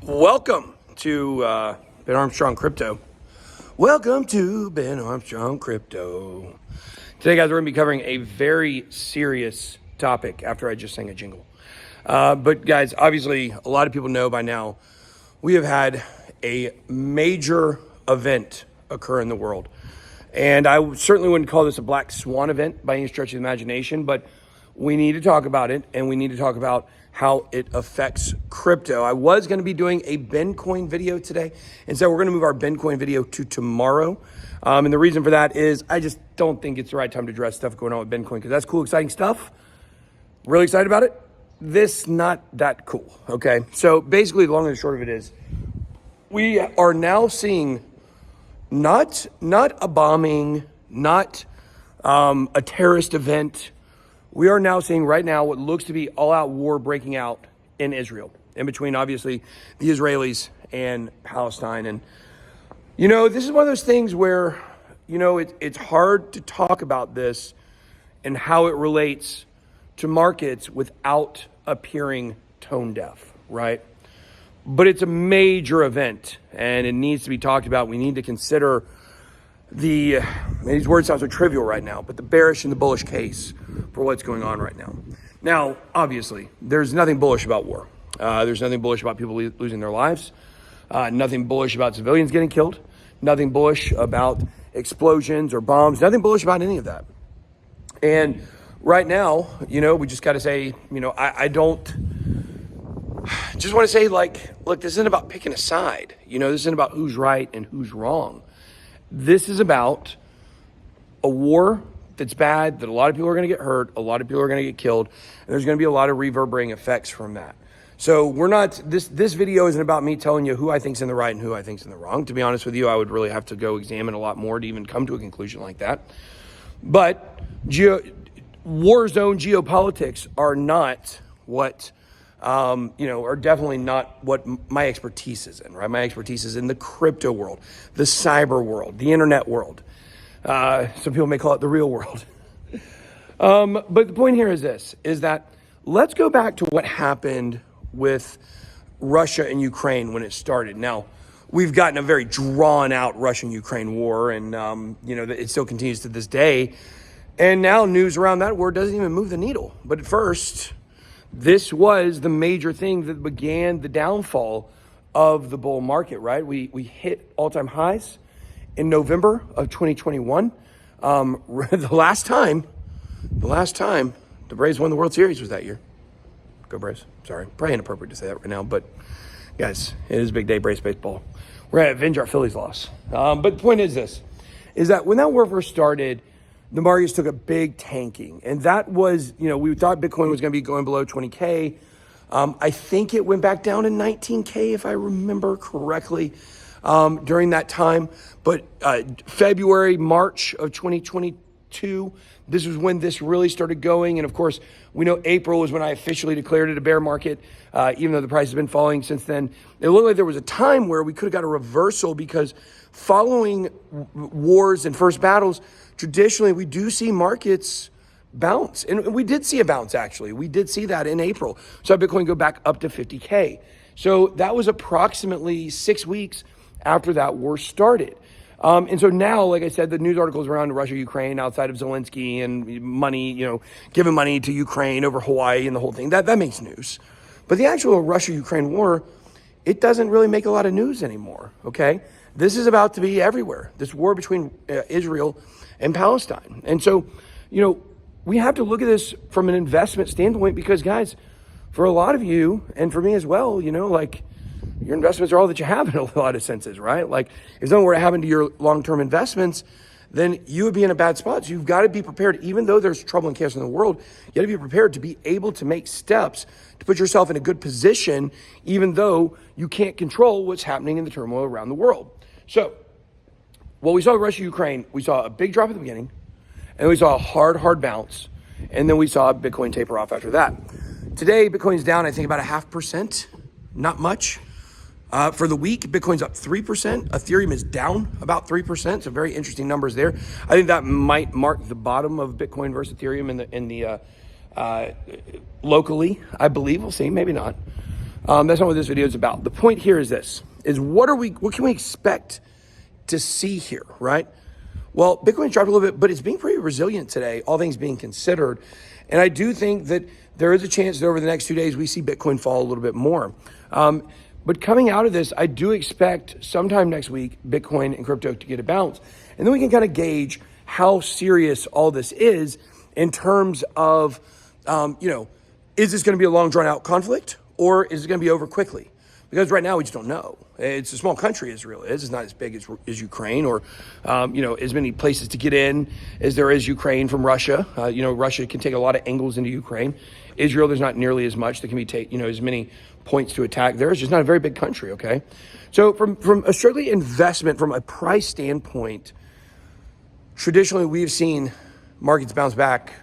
Welcome to Ben Armstrong Crypto. Welcome to Ben Armstrong Crypto. Today, guys, we're going to be covering a very serious topic after I just sang a jingle. But guys, obviously, a lot of people know by now, we have had a major event occur in the world. And I certainly wouldn't call this a black swan event by any stretch of the imagination, but we need to talk about it, and we need to talk about how it affects crypto. I was going to be doing a Bencoin video today, and so we're going to move our Bencoin video to tomorrow. And the reason for that is I just don't think it's the right time to address stuff going on with Bencoin, because that's cool, exciting stuff. Really excited about it. This, not that cool, okay? So basically, the long and short of it is, we are now seeing not a bombing, not a terrorist event. We are now seeing right now what looks to be all-out war breaking out in Israel, in between, obviously, the Israelis and Palestine. And, you know, this is one of those things where, you know, it's hard to talk about this and how it relates to markets without appearing tone deaf, right? But it's a major event, and it needs to be talked about. We need to consider these words sound so trivial right now, but the bearish and the bullish case for what's going on right now. Now, obviously, there's nothing bullish about war. There's nothing bullish about people losing their lives. Nothing bullish about civilians getting killed. Nothing bullish about explosions or bombs. Nothing bullish about any of that. And right now, you know, we just got to say, you know, I don't just want to say, like, look, this isn't about picking a side. You know, this isn't about who's right and who's wrong. This is about a war that's bad, that a lot of people are going to get hurt, a lot of people are going to get killed, and there's going to be a lot of reverberating effects from that. So we're not, this video isn't about me telling you who I think's in the right and who I think's in the wrong. To be honest with you, I would really have to go examine a lot more to even come to a conclusion like that. But war zone geopolitics are not what, you know, are definitely not what my expertise is in, right? My expertise is in the crypto world, the cyber world, the internet world. Some people may call it the real world. But the point here is this, is that let's go back to what happened with Russia and Ukraine when it started. Now, we've gotten a very drawn out Russian-Ukraine war, and, you know, it still continues to this day. And now news around that war doesn't even move the needle. But at first, this was the major thing that began the downfall of the bull market, right? We hit all-time highs in November of 2021. The last time the Braves won the World Series was that year. Go Braves. Sorry, probably inappropriate to say that right now, but guys, it is a big day, Braves baseball. We're going to avenge our Phillies loss. But the point is this, is that when that war first started, the markets took a big tanking. And that was, you know, we thought Bitcoin was going to be going below 20K. I think it went back down to 19K, if I remember correctly, during that time. But February, March of 2022, this was when this really started going. And of course, we know April was when I officially declared it a bear market, even though the price has been falling since then. It looked like there was a time where we could have got a reversal, because following wars and first battles, traditionally, we do see markets bounce. And we did see a bounce, actually. We did see that in April. So Bitcoin go back up to 50K. So that was approximately 6 weeks after that war started. And so now, like I said, the news articles around Russia, Ukraine, outside of Zelensky and money, you know, giving money to Ukraine over Hawaii and the whole thing, that makes news. But the actual Russia-Ukraine war, it doesn't really make a lot of news anymore, okay? This is about to be everywhere, this war between Israel and Palestine. And so, you know, we have to look at this from an investment standpoint, because, guys, for a lot of you, and for me as well, you know, like, your investments are all that you have in a lot of senses, right? Like, if something were to happen to your long-term investments, then you would be in a bad spot. So you've got to be prepared, even though there's trouble and chaos in the world, you got to be prepared to be able to make steps to put yourself in a good position, even though you can't control what's happening in the turmoil around the world. So what we saw in Russia, Ukraine, we saw a big drop at the beginning, and we saw a hard bounce, and then we saw Bitcoin taper off after that. Today, Bitcoin's down, I think, about 0.5%, not much. For the week, Bitcoin's up 3%. Ethereum is down about 3%. So very interesting numbers there. I think that might mark the bottom of Bitcoin versus Ethereum in the locally, I believe. We'll see, maybe not. That's not what this video is about. The point here is this, is what can we expect to see here, right? Well, Bitcoin dropped a little bit, but it's being pretty resilient today, all things being considered. And I do think that there is a chance that over the next 2 days, we see Bitcoin fall a little bit more. But coming out of this, I do expect sometime next week, Bitcoin and crypto to get a bounce. And then we can kind of gauge how serious all this is in terms of, is this going to be a long drawn out conflict or is it going to be over quickly? Because right now we just don't know. It's a small country, Israel is. It's not as big as Ukraine or, as many places to get in as there is Ukraine from Russia. Russia can take a lot of angles into Ukraine. Israel, there's not nearly as much. There can be, as many points to attack there. It's just not a very big country, okay? So from a strictly investment, from a price standpoint, traditionally we've seen markets bounce back,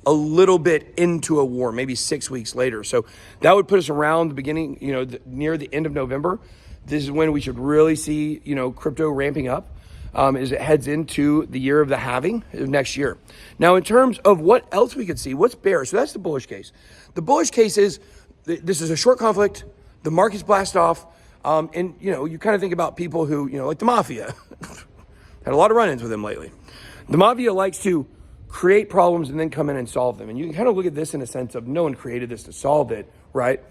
a little bit into a war, maybe 6 weeks later. So that would put us around the beginning, near the end of November. This is when we should really see, crypto ramping up as it heads into the year of the halving of next year. Now, in terms of what else we could see, what's bearish? So that's the bullish case. The bullish case is this is a short conflict. The markets blast off. And, you kind of think about people who, like the mafia, had a lot of run-ins with them lately. The mafia likes to create problems and then come in and solve them. And you can kind of look at this in a sense of no one created this to solve it, right?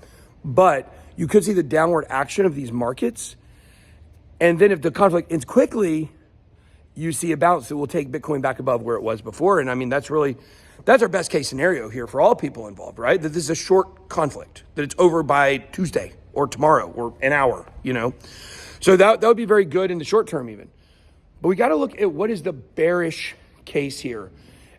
But you could see the downward action of these markets. And then if the conflict ends quickly, you see a bounce that will take Bitcoin back above where it was before. And I mean, that's our best case scenario here for all people involved, right? That this is a short conflict, that it's over by Tuesday or tomorrow or an hour, So that would be very good in the short term even. But we got to look at what is the bearish case here.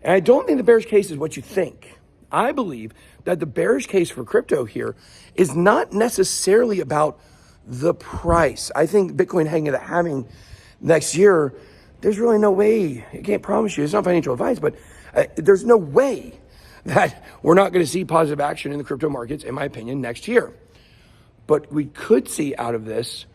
And I don't think the bearish case is what you think. I believe that the bearish case for crypto here is not necessarily about the price. I think Bitcoin hanging at the halving next year, there's really no way, I can't promise you, it's not financial advice, but there's no way that we're not going to see positive action in the crypto markets, in my opinion, next year. But we could see out of this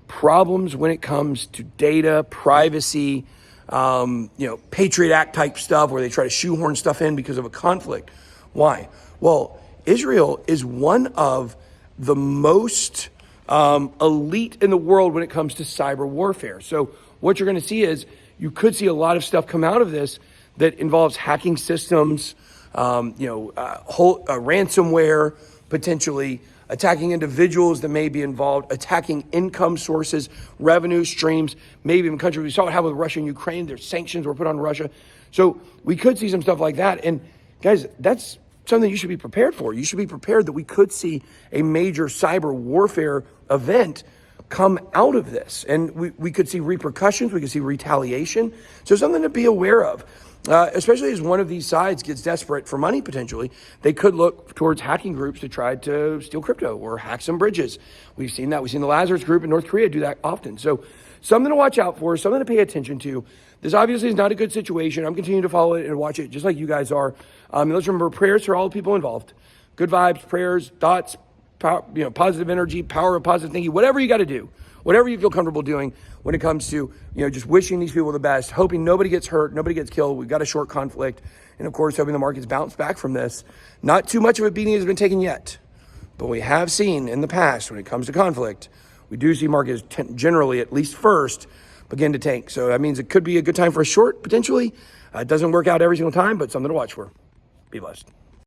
problems when it comes to data, privacy, Patriot Act type stuff where they try to shoehorn stuff in because of a conflict. Why? Well, Israel is one of the most elite in the world when it comes to cyber warfare. So what you're going to see is you could see a lot of stuff come out of this that involves hacking systems, ransomware, potentially attacking individuals that may be involved, attacking income sources, revenue streams, maybe even countries. We saw what happened with Russia and Ukraine. There's sanctions were put on Russia. So we could see some stuff like that. And guys, that's something you should be prepared for. You should be prepared that we could see a major cyber warfare event come out of this. And we could see repercussions. We could see retaliation. So something to be aware of. Especially as one of these sides gets desperate for money, potentially, they could look towards hacking groups to try to steal crypto or hack some bridges. We've seen that. We've seen the Lazarus group in North Korea do that often. So something to watch out for, something to pay attention to. This obviously is not a good situation. I'm continuing to follow it and watch it just like you guys are. Let's remember prayers for all the people involved. Good vibes, prayers, thoughts, power, positive energy, power of positive thinking, whatever you got to do. Whatever you feel comfortable doing when it comes to, just wishing these people the best, hoping nobody gets hurt, nobody gets killed. We've got a short conflict. And of course, hoping the markets bounce back from this. Not too much of a beating has been taken yet, but we have seen in the past when it comes to conflict, we do see markets generally, at least first, begin to tank. So that means it could be a good time for a short, potentially. It doesn't work out every single time, but something to watch for. Be blessed.